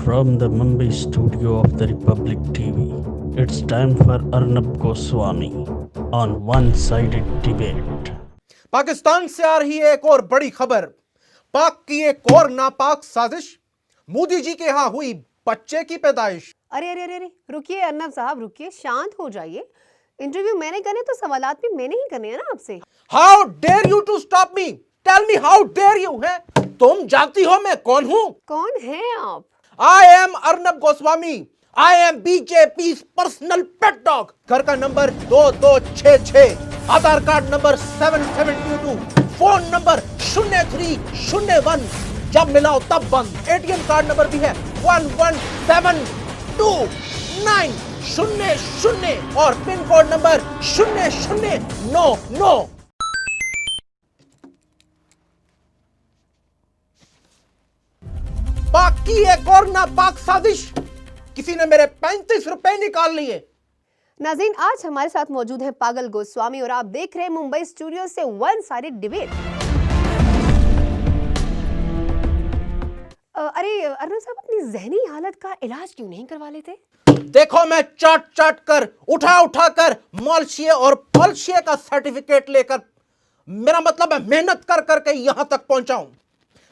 From the Mumbai studio of the Republic TV, it's time for Arnab Goswami on One-Sided Debate. Pakistan से आ रही है एक और बड़ी खबर। पाक की एक और नापाक साजिश। मोदी जी के यहां हुई बच्चे की पैदाइश। अरे अरे अरे अरे रुकिए अर्नब साहब, रुकिए, शांत हो जाइए। इंटरव्यू मैंने करने तो सवालात भी मैंने ही करने हैं ना आपसे। How dare you to stop me? Tell me how dare you है? तुम जानती हो मैं कौन हूं? कौन हैं आप? I am Arnab Goswami. I am BJP personal pet dog. घर का नंबर 2266, आधार कार्ड नंबर 7722, फोन नंबर 0301, जब मिलाओ तब बंद। एटीएम कार्ड नंबर भी है 11729000 और पिन कोड नंबर 0099। पाक की एक और नापाक साजिश। किसी ने मेरे 35 रुपए निकाल लिए। नाज़रीन, आज हमारे साथ मौजूद हैं पागल गोस्वामी और आप देख रहे हैं मुंबई स्टूडियो से वन साइडेड डिबेट। अरे अर्नब साहब, अपनी जहनी हालत का इलाज क्यों नहीं करवा लेते? देखो, मैं चाट चाट कर, उठा उठा कर मालशिया और पलशिया का सर्टिफिकेट लेकर, मेरा मतलब है मेहनत कर करके यहां तक पहुंचा हूं।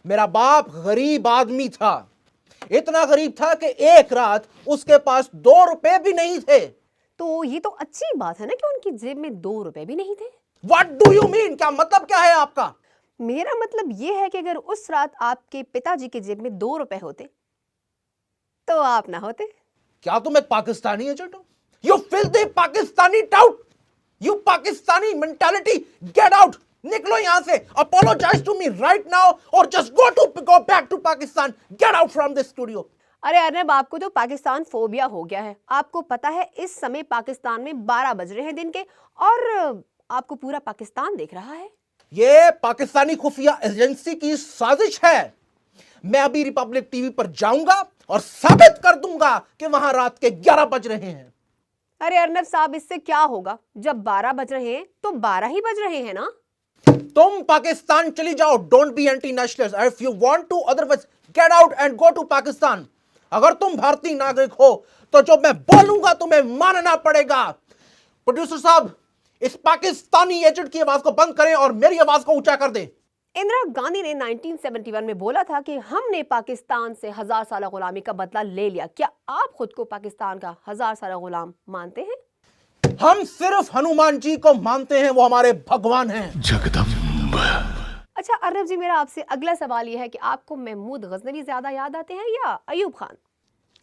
मेरा बाप गरीब आदमी था, इतना गरीब था कि एक रात उसके पास 2 रुपए भी नहीं थे। तो ये तो अच्छी बात है ना कि उनकी जेब में 2 रुपए भी नहीं थे। What do you mean? क्या मतलब क्या है आपका? मेरा मतलब ये है कि अगर उस रात आपके पिताजी की जेब में 2 रुपए होते तो आप ना होते। क्या तुम एक पाकिस्तानी एजेंट हो? You filthy Pakistani taut! You Pakistani mentality! Get out! निकलो यहां से। Apologize to me right now or just go back to Pakistan. Get out from this studio. अरे अर्नब, आपको तो पाकिस्तान फोबिया हो गया है। आपको पता है इस समय पाकिस्तान में 12 बज रहे हैं दिन के और आपको पूरा पाकिस्तान देख रहा है। ये पाकिस्तानी खुफिया एजेंसी की साजिश है। मैं अभी रिपब्लिक टीवी पर जाऊंगा और साबित कर दूंगा कि वहां रात के 11 बज रहे हैं। अरे अर्नब साहब, इससे क्या होगा? जब 12 बज रहे हैं तो 12 ही बज रहे हैं ना। तुम पाकिस्तान चली जाओ। Don't be anti nationalist. If you want to, otherwise get out and go to Pakistan. अगर तुम भारतीय नागरिक हो तो जो मैं बोलूंगा तुम्हें मानना पड़ेगा। प्रोड्यूसर साहब, इस पाकिस्तानी एजेंट की आवाज को बंद करें और मेरी आवाज को ऊंचा कर दें। इंदिरा गांधी ने 1971 में बोला था कि हमने पाकिस्तान से 1000 साल गुलामी का बदला ले लिया। क्या आप खुद को पाकिस्तान का 1000 साल गुलाम मानते हैं? हम सिर्फ हनुमान जी को मानते हैं, वो हमारे भगवान हैं। जगदम्बा। अच्छा अर्नब जी, मेरा आपसे अगला सवाल यह है कि आपको महमूद गजनवी ज्यादा याद आते हैं या अयूब खान?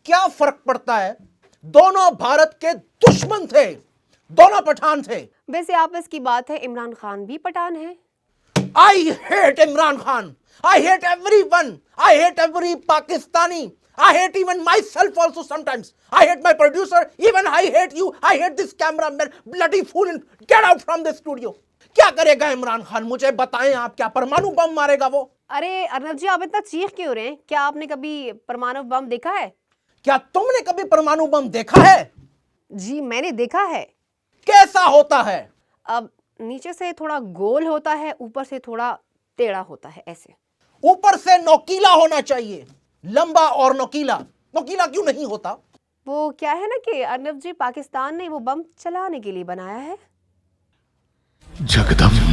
क्या फर्क पड़ता है? दोनों भारत के दुश्मन थे, दोनों पठान थे। वैसे आपस की बात है, इमरान खान भी पठान है। I hate Imran Khan. I hate everyone. I hate every Pakistani. I hate even myself also sometimes. I hate my producer. Even I hate you. I hate this cameraman. Bloody fool. Get out from the studio. क्या करेगा इमरान खान? मुझे बताएं आप। क्या परमाणु बम मारेगा वो? अरे अर्नब जी, आप इतना चीख क्यों रहे हैं? क्या आपने कभी परमाणु बम देखा है? क्या तुमने कभी परमाणु बम देखा है? जी मैंने देखा है। कैसा होता है? अब नीचे से थोड़ा गोल होता है, ऊपर से थोड़ा टेढ़ा होता है, ऐसे। ऊपर से नोकीला होना चाहिए, लंबा और नोकीला। नोकीला क्यों नहीं होता? वो क्या है ना कि अर्नब जी, पाकिस्तान ने वो बम चलाने के लिए बनाया है। जगदम्बा।